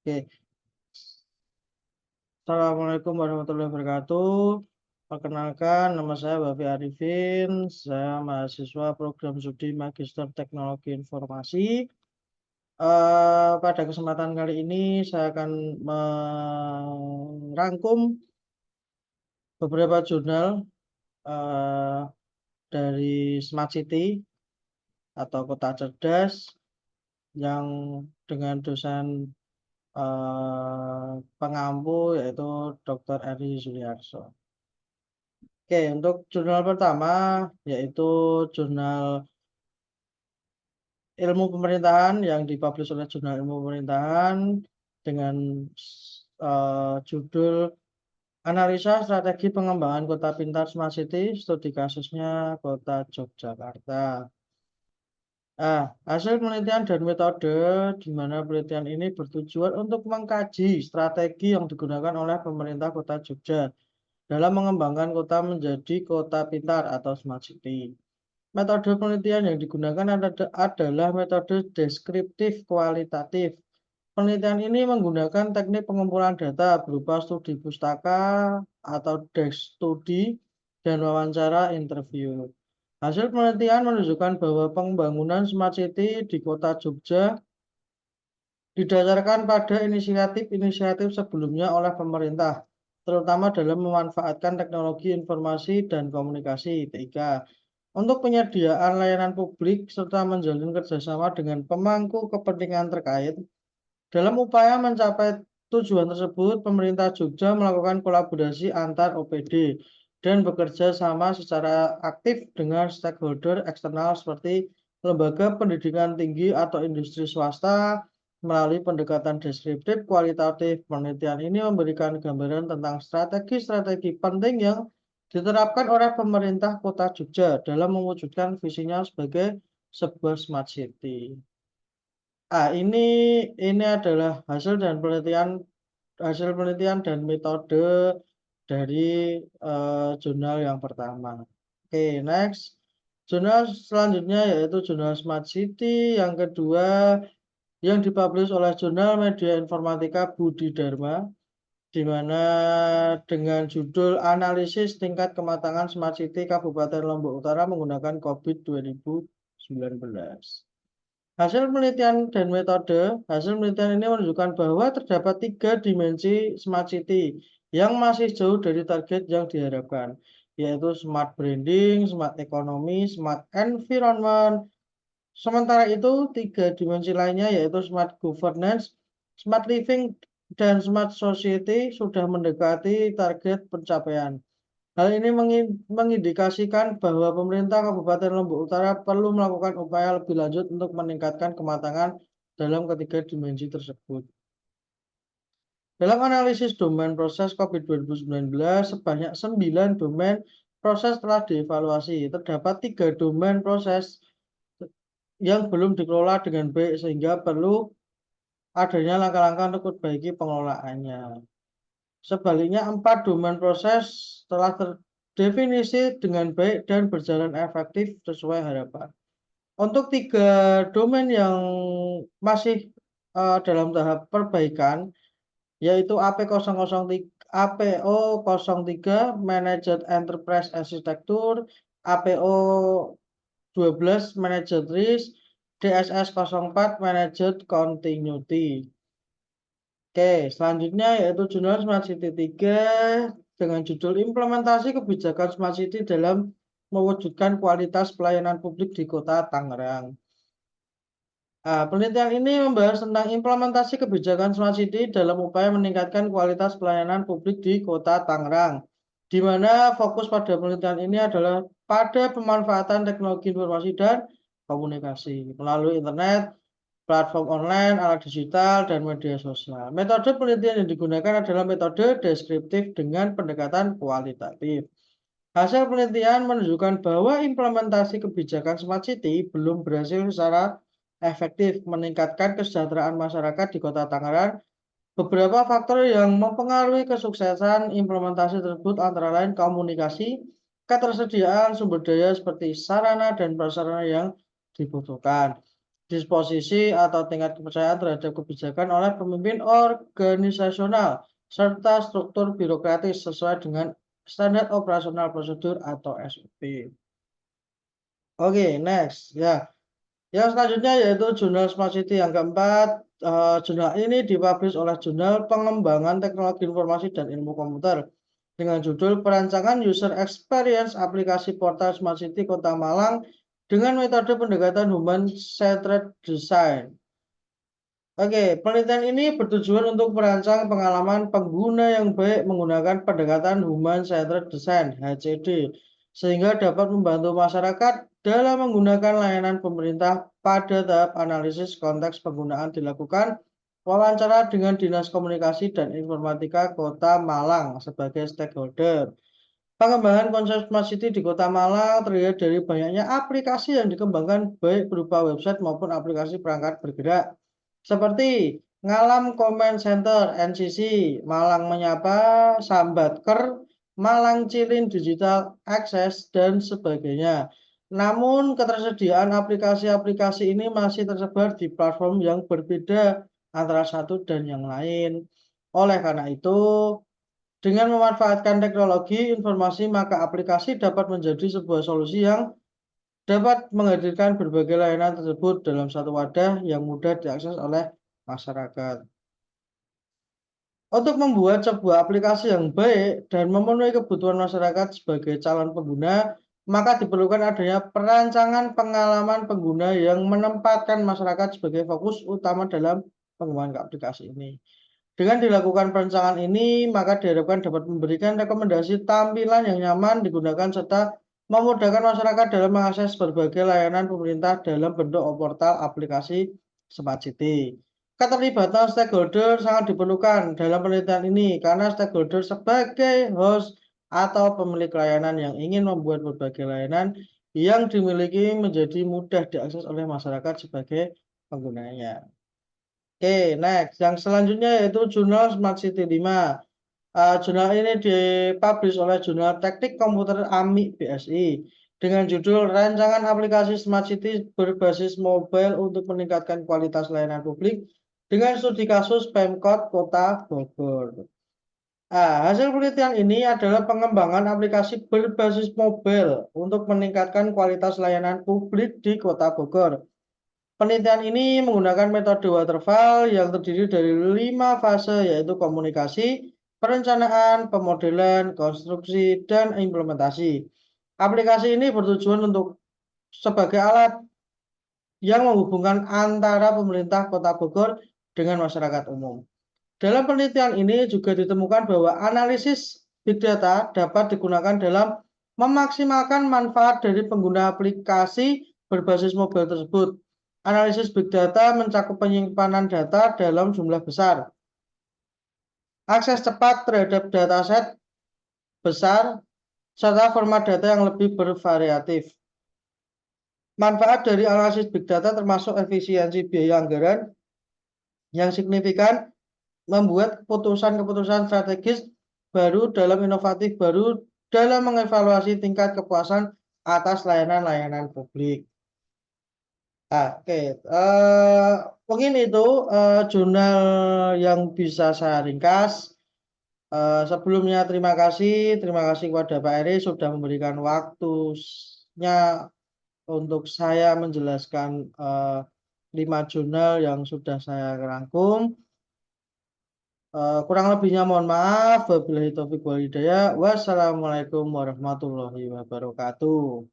Oke, Assalamualaikum warahmatullahi wabarakatuh. Perkenalkan, nama saya Bapi Arifin. Saya mahasiswa program studi Magister Teknologi Informasi. Pada kesempatan kali ini, saya akan merangkum beberapa jurnal eh, dari Smart City atau Kota Cerdas yang dengan dosen pengampu yaitu Dr. Eri Suliarso. Oke, untuk jurnal pertama yaitu jurnal ilmu pemerintahan yang dipublish oleh jurnal ilmu pemerintahan dengan judul Analisa Strategi Pengembangan Kota Pintar Smart City, studi kasusnya Kota Yogyakarta. Hasil penelitian dan metode di mana penelitian ini bertujuan untuk mengkaji strategi yang digunakan oleh pemerintah Kota Jogja dalam mengembangkan kota menjadi kota pintar atau smart city. Metode penelitian yang digunakan adalah metode deskriptif kualitatif. Penelitian ini menggunakan teknik pengumpulan data berupa studi pustaka atau desk studi dan wawancara interview. Hasil penelitian menunjukkan bahwa pembangunan smart city di kota Jogja didasarkan pada inisiatif-inisiatif sebelumnya oleh pemerintah, terutama dalam memanfaatkan teknologi informasi dan komunikasi (TIK) untuk penyediaan layanan publik serta menjalin kerjasama dengan pemangku kepentingan terkait. Dalam upaya mencapai tujuan tersebut, pemerintah Jogja melakukan kolaborasi antar OPD dan bekerja sama secara aktif dengan stakeholder eksternal seperti lembaga pendidikan tinggi atau industri swasta. Melalui pendekatan deskriptif kualitatif, penelitian ini memberikan gambaran tentang strategi-strategi penting yang diterapkan oleh pemerintah Kota Jogja dalam mewujudkan visinya sebagai sebuah smart city. Ini adalah hasil penelitian dan metode dari jurnal yang pertama. Oke, next. Jurnal selanjutnya yaitu jurnal Smart City yang kedua yang dipublish oleh jurnal Media Informatika Budi Dharma, di mana dengan judul Analisis Tingkat Kematangan Smart City Kabupaten Lombok Utara menggunakan COVID 2019. Hasil penelitian ini menunjukkan bahwa terdapat 3 dimensi smart city yang masih jauh dari target yang diharapkan, yaitu smart branding, smart economy, smart environment. Sementara itu, 3 dimensi lainnya yaitu smart governance, smart living, dan smart society sudah mendekati target pencapaian. Hal ini mengindikasikan bahwa pemerintah Kabupaten Lombok Utara perlu melakukan upaya lebih lanjut untuk meningkatkan kematangan dalam ketiga dimensi tersebut. Dalam analisis domain proses COVID 2019, sebanyak 9 domain proses telah dievaluasi. Terdapat 3 domain proses yang belum dikelola dengan baik sehingga perlu adanya langkah-langkah untuk memperbaiki pengelolaannya. Sebaliknya, 4 domain proses telah terdefinisi dengan baik dan berjalan efektif sesuai harapan. Untuk 3 domain yang masih dalam tahap perbaikan, yaitu APO03 Managed Enterprise Architecture, APO 12 Managed Risk, DSS 04 Managed Continuity. Oke, selanjutnya yaitu jurnal Smart City 3 dengan judul Implementasi Kebijakan Smart City dalam mewujudkan kualitas pelayanan publik di Kota Tangerang. Penelitian ini membahas tentang implementasi kebijakan Smart City dalam upaya meningkatkan kualitas pelayanan publik di Kota Tangerang, di mana fokus pada penelitian ini adalah pada pemanfaatan teknologi informasi dan komunikasi melalui internet, platform online, alat digital, dan media sosial. Metode penelitian yang digunakan adalah metode deskriptif dengan pendekatan kualitatif. Hasil penelitian menunjukkan bahwa implementasi kebijakan Smart City belum berhasil secara efektif meningkatkan kesejahteraan masyarakat di Kota Tangerang. Beberapa faktor yang mempengaruhi kesuksesan implementasi tersebut antara lain komunikasi, ketersediaan sumber daya seperti sarana dan prasarana yang dibutuhkan, disposisi atau tingkat kepercayaan terhadap kebijakan oleh pemimpin organisasional, serta struktur birokratis sesuai dengan standar operasional prosedur atau SOP. Oke, next. Ya, yang selanjutnya yaitu jurnal Smart City. Yang keempat, jurnal ini dipublish oleh Jurnal Pengembangan Teknologi Informasi dan Ilmu Komputer dengan judul Perancangan User Experience Aplikasi Portal Smart City Kota Malang dengan metode pendekatan Human-Centered Design. Oke, penelitian ini bertujuan untuk merancang pengalaman pengguna yang baik menggunakan pendekatan Human-Centered Design (HCD) sehingga dapat membantu masyarakat dalam menggunakan layanan pemerintah. Pada tahap analisis konteks penggunaan dilakukan wawancara dengan Dinas Komunikasi dan Informatika Kota Malang sebagai stakeholder. Pengembangan konsep Smart City di Kota Malang terlihat dari banyaknya aplikasi yang dikembangkan baik berupa website maupun aplikasi perangkat bergerak seperti Ngalam Comment Center (NCC), Malang Menyapa, Sambatker, Malang Cilin Digital Access, dan sebagainya. Namun ketersediaan aplikasi-aplikasi ini masih tersebar di platform yang berbeda antara satu dan yang lain. Oleh karena itu, dengan memanfaatkan teknologi informasi, maka aplikasi dapat menjadi sebuah solusi yang dapat menghadirkan berbagai layanan tersebut dalam satu wadah yang mudah diakses oleh masyarakat. Untuk membuat sebuah aplikasi yang baik dan memenuhi kebutuhan masyarakat sebagai calon pengguna, maka diperlukan adanya perancangan pengalaman pengguna yang menempatkan masyarakat sebagai fokus utama dalam pengembangan aplikasi ini. Dengan dilakukan perencanaan ini, maka diharapkan dapat memberikan rekomendasi tampilan yang nyaman digunakan serta memudahkan masyarakat dalam mengakses berbagai layanan pemerintah dalam bentuk portal aplikasi Smart City. Keterlibatan stakeholder sangat diperlukan dalam penelitian ini karena stakeholder sebagai host atau pemilik layanan yang ingin membuat berbagai layanan yang dimiliki menjadi mudah diakses oleh masyarakat sebagai penggunanya. Oke, next. Yang selanjutnya yaitu jurnal Smart City 5. Jurnal ini dipublish oleh Jurnal Teknik Komputer AMI BSI dengan judul Rancangan Aplikasi Smart City Berbasis Mobile untuk Meningkatkan Kualitas Layanan Publik dengan Studi Kasus Pemkot Kota Bogor. Hasil penelitian ini adalah pengembangan aplikasi berbasis mobile untuk meningkatkan kualitas layanan publik di Kota Bogor. Penelitian ini menggunakan metode waterfall yang terdiri dari 5 fase, yaitu komunikasi, perencanaan, pemodelan, konstruksi, dan implementasi. Aplikasi ini bertujuan untuk sebagai alat yang menghubungkan antara pemerintah Kota Bogor dengan masyarakat umum. Dalam penelitian ini juga ditemukan bahwa analisis big data dapat digunakan dalam memaksimalkan manfaat dari pengguna aplikasi berbasis mobile tersebut. Analisis big data mencakup penyimpanan data dalam jumlah besar, akses cepat terhadap dataset besar, serta format data yang lebih bervariatif. Manfaat dari analisis big data termasuk efisiensi biaya anggaran yang signifikan, membuat keputusan-keputusan strategis baru dalam inovatif baru dalam mengevaluasi tingkat kepuasan atas layanan-layanan publik. Oke, mungkin itu jurnal yang bisa saya ringkas. Sebelumnya terima kasih kepada Pak Eri sudah memberikan waktunya untuk saya menjelaskan 5 jurnal yang sudah saya rangkum. Kurang lebihnya mohon maaf. Wabillahi taufiq wal hidayah. Wassalamualaikum warahmatullahi wabarakatuh.